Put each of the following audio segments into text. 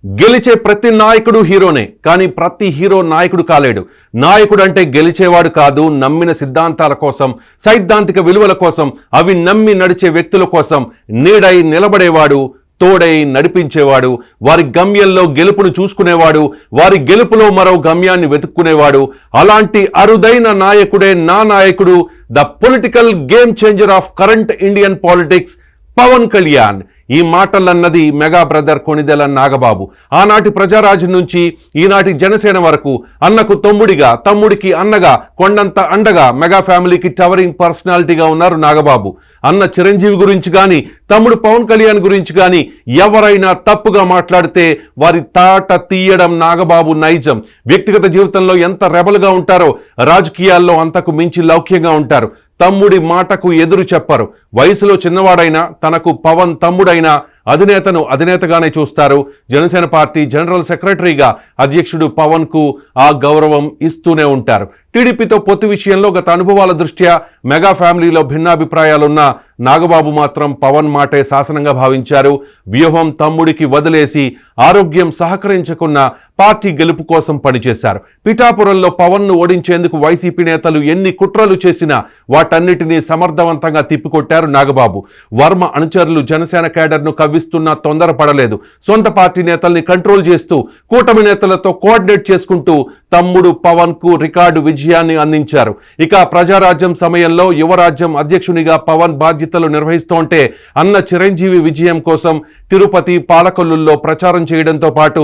గెలిచే ప్రతి నాయకుడు హీరోనే, కానీ ప్రతి హీరో నాయకుడు కాలేడు. నాయకుడు అంటే గెలిచేవాడు కాదు, నమ్మిన సిద్ధాంతాల కోసం, సైద్ధాంతిక విలువల కోసం, అవి నమ్మి నడిచే వ్యక్తుల కోసం నీడై నిలబడేవాడు, తోడై నడిపించేవాడు, వారి గమ్యంలో గెలుపును చూసుకునేవాడు, వారి గెలుపులో మరో గమ్యాన్ని వెతుక్కునేవాడు. అలాంటి అరుదైన నాయకుడే నా నాయకుడు, the political game changer of current Indian politics, Pawan Kalyan. ఈ మాటలన్నది మెగా బ్రదర్ కొణిదెల నాగబాబు. ఆనాటి ప్రజారాజ్యం నుంచి ఈనాటి జనసేన వరకు అన్నకు తమ్ముడిగా, తమ్ముడికి అన్నగా, కొండంత అండగా మెగా ఫ్యామిలీకి టవరింగ్ పర్సనాలిటీగా ఉన్నారు నాగబాబు. అన్న చిరంజీవి గురించి కానీ, తమ్ముడు పవన్ కళ్యాణ్ గురించి కానీ ఎవరైనా తప్పుగా మాట్లాడితే వారి తాట తీయడం నాగబాబు నైజం. వ్యక్తిగత జీవితంలో ఎంత రెబల్గా ఉంటారో రాజకీయాల్లో అంతకు మించి లౌక్యంగా ఉంటారు. తమ్ముడి మాటకు ఎదురు చెప్పరు. వయసులో చిన్నవాడైనా తనకు పవన్ తమ్ముడైనా అధినేతను అధినేతగానే చూస్తారు. జనసేన పార్టీ జనరల్ సెక్రటరీగా అధ్యక్షుడు పవన్ కు ఆ గౌరవం ఇస్తూనే ఉంటారు. టీడీపీతో పొత్తు విషయంలో గత అనుభవాల దృష్ట్యా మెగా ఫ్యామిలీలో భిన్నాభిప్రాయాలున్న నాగబాబు మాత్రం పవన్ మాటే శాసనంగా భావించారు. వ్యూహం తమ్ముడికి వదిలేసి ఆరోగ్యం సహకరించకున్న పార్టీ గెలుపు కోసం పనిచేశారు. పిఠాపురంలో పవన్ను ఓడించేందుకు వైసీపీ నేతలు ఎన్ని కుట్రలు చేసినా వాటన్నిటినీ సమర్థవంతంగా తిప్పికొట్టారు నాగబాబు. వర్మ అనుచరులు జనసేన కేడర్ను కవ్విస్తున్నా తొందరపడలేదు. సొంత పార్టీ నేతల్ని కంట్రోల్ చేస్తూ కూటమి నేతలతో కోఆర్డినేట్ చేసుకుంటూ తమ్ముడు పవన్ కు రికార్డు విజయాన్ని అందించారు. ఇక ప్రజారాజ్యం సమయంలో యువరాజ్యం అధ్యక్షునిగా పవన్ బాధ్యతలు నిర్వహిస్తుంటే అన్న చిరంజీవి విజయం కోసం తిరుపతి, పాలకొల్లుల్లో ప్రచారం చేయడంతో పాటు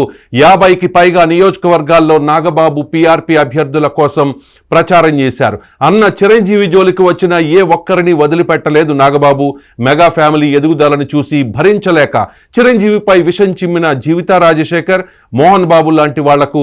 50కి పైగా నియోజకవర్గాల్లో నాగబాబు పీఆర్పీ అభ్యర్థుల కోసం ప్రచారం చేశారు. అన్న చిరంజీవి జోలికి వచ్చిన ఏ ఒక్కరిని వదిలిపెట్టలేదు నాగబాబు. మెగా ఫ్యామిలీ ఎదుగుదలను చూసి భరించలేక చిరంజీవిపై విషం చిమ్మిన జీవితా రాజశేఖర్, మోహన్ బాబు లాంటి వాళ్లకు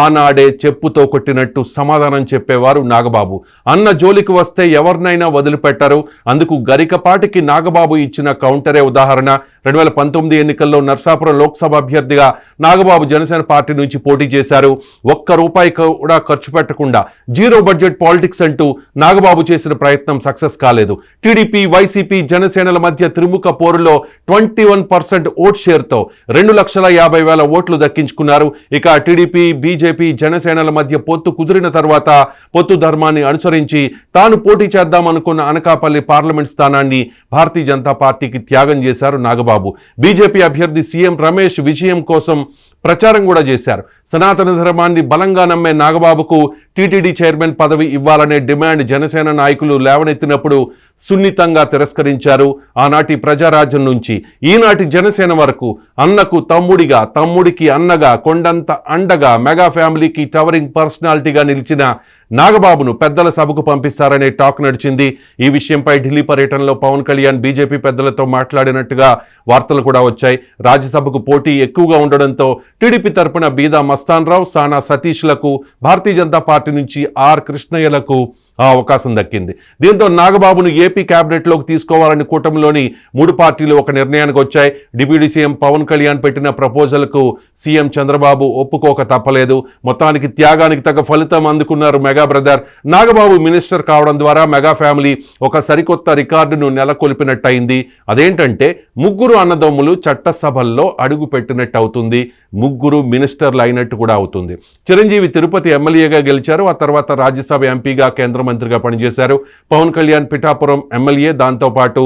ఆనాడే చెప్పుతో కొట్టినట్టు సమాధానం చెప్పేవారు నాగబాబు. అన్న జోలికి వస్తే ఎవరినైనా వదిలిపెట్టారు. అందుకు గరికపాటికి నాగబాబు ఇచ్చిన కౌంటరే ఉదాహరణ. 2019 ఎన్నికల్లో నర్సాపురం లోక్సభ అభ్యర్థిగా నాగబాబు జనసేన పార్టీ నుంచి పోటీ చేశారు. ఒక్క రూపాయి కూడా ఖర్చు పెట్టకుండా జీరో బడ్జెట్ పాలిటిక్స్ అంటూ నాగబాబు చేసిన ప్రయత్నం సక్సెస్ కాలేదు. టీడీపీ, వైసీపీ, జనసేనల మధ్య త్రిముఖ పోరులో 21% ఓట్ షేర్తో 2,50,000 ఓట్లు దక్కించుకున్నారు. ఇక టీడీపీ, బీజేపీ, జనసేనల మధ్య పొత్తు కుదిరిన తర్వాత పొత్తు ధర్మాన్ని అనుసరించి తాను పోటీ చేద్దామనుకున్న అనకాపల్లి పార్లమెంట్ స్థానాన్ని భారతీయ జనతా పార్టీకి త్యాగం చేశారు నాగబాబు. బీజేపీ అభ్యర్థి సీఎం రమేష్ విజయం కోసం ప్రచారం కూడా చేశారు. సనాతన ధర్మాన్ని బలంగా నమ్మే నాగబాబుకు టీటీడీ చైర్మన్ పదవి ఇవ్వాలనే డిమాండ్ జనసేన నాయకులు లేవనెత్తినప్పుడు సున్నితంగా తిరస్కరించారు. ఆనాటి ప్రజారాజ్యం నుంచి ఈనాటి జనసేన వరకు అన్నకు తమ్ముడిగా, తమ్ముడికి అన్నగా, కొండంత అండగా మెగా ఫ్యామిలీకి టవరింగ్ పర్సనాలిటీగా నిలిచిన నాగబాబును పెద్దల సభకు పంపిస్తారనే టాక్ నడిచింది. ఈ విషయంపై ఢిల్లీ పర్యటనలో పవన్ కళ్యాణ్ బీజేపీ పెద్దలతో మాట్లాడినట్టుగా వార్తలు కూడా వచ్చాయి. రాజ్యసభకు పోటీ ఎక్కువగా ఉండడంతో టీడీపీ తరపున బీదా మస్తాన్ రావు, సానా సతీష్లకు, భారతీయ జనతా పార్టీ నుంచి ఆర్ కృష్ణయ్యలకు ఆ అవకాశం దక్కింది. దీంతో నాగబాబును ఏపీ క్యాబినెట్లోకి తీసుకోవాలని కూటమిలోని 3 పార్టీలు ఒక నిర్ణయానికి వచ్చాయి. డిప్యూటీ సీఎం పవన్ కళ్యాణ్ పెట్టిన ప్రపోజల్కు సీఎం చంద్రబాబు ఒప్పుకోక తప్పలేదు. మొత్తానికి త్యాగానికి తగ్గ ఫలితం అందుకున్నారు మెగా బ్రదర్. నాగబాబు మినిస్టర్ కావడం ద్వారా మెగా ఫ్యామిలీ ఒక సరికొత్త రికార్డును నెలకొల్పినట్టయింది. అదేంటంటే ముగ్గురు అన్నదమ్ములు చట్టసభల్లో అడుగు పెట్టినట్టు అవుతుంది, ముగ్గురు మినిస్టర్లు అయినట్టు కూడా అవుతుంది. చిరంజీవి తిరుపతి ఎమ్మెల్యేగా గెలిచారు. ఆ తర్వాత రాజ్యసభ ఎంపీగా, కేంద్ర మంత్రిగా పనిచేశారు. పవన్ కళ్యాణ్ పిఠాపురం ఎమ్మెల్యే, దాంతోపాటు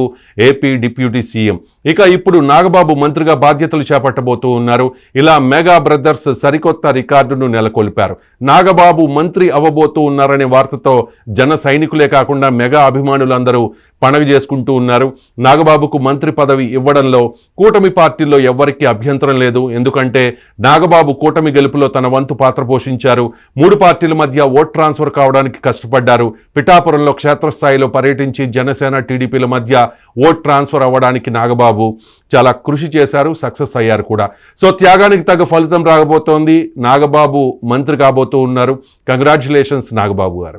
ఏపీ డిప్యూటీ సీఎం. ఇక ఇప్పుడు నాగబాబు మంత్రిగా బాధ్యతలు చేపట్టబోతూ ఉన్నారు. ఇలా మెగా బ్రదర్స్ సరికొత్త రికార్డును నెలకొల్పారు. నాగబాబు మంత్రి అవ్వబోతూ ఉన్నారనే వార్తతో జన సైనికులే కాకుండా మెగా అభిమానులందరూ పండగ చేసుకుంటూ ఉన్నారు. నాగబాబుకు మంత్రి పదవి ఇవ్వడంలో కూటమి పార్టీల్లో ఎవ్వరికీ అభ్యంతరం లేదు. ఎందుకంటే నాగబాబు కూటమి గెలుపులో తన వంతు పాత్ర పోషించారు. 3 పార్టీల మధ్య ఓట్ ట్రాన్స్ఫర్ కావడానికి కష్టపడ్డారు. పిఠాపురంలో క్షేత్రస్థాయిలో పర్యటించి జనసేన, టీడీపీల మధ్య ఓట్ ట్రాన్స్ఫర్ అవ్వడానికి నాగబాబు చాలా కృషి చేశారు, సక్సెస్ అయ్యారు కూడా. సో త్యాగానికి తగ్గ ఫలితం రాబోతోంది. నాగబాబు మంత్రి కాబోతూ ఉన్నారు. కంగ్రాచ్యులేషన్స్ నాగబాబు గారు.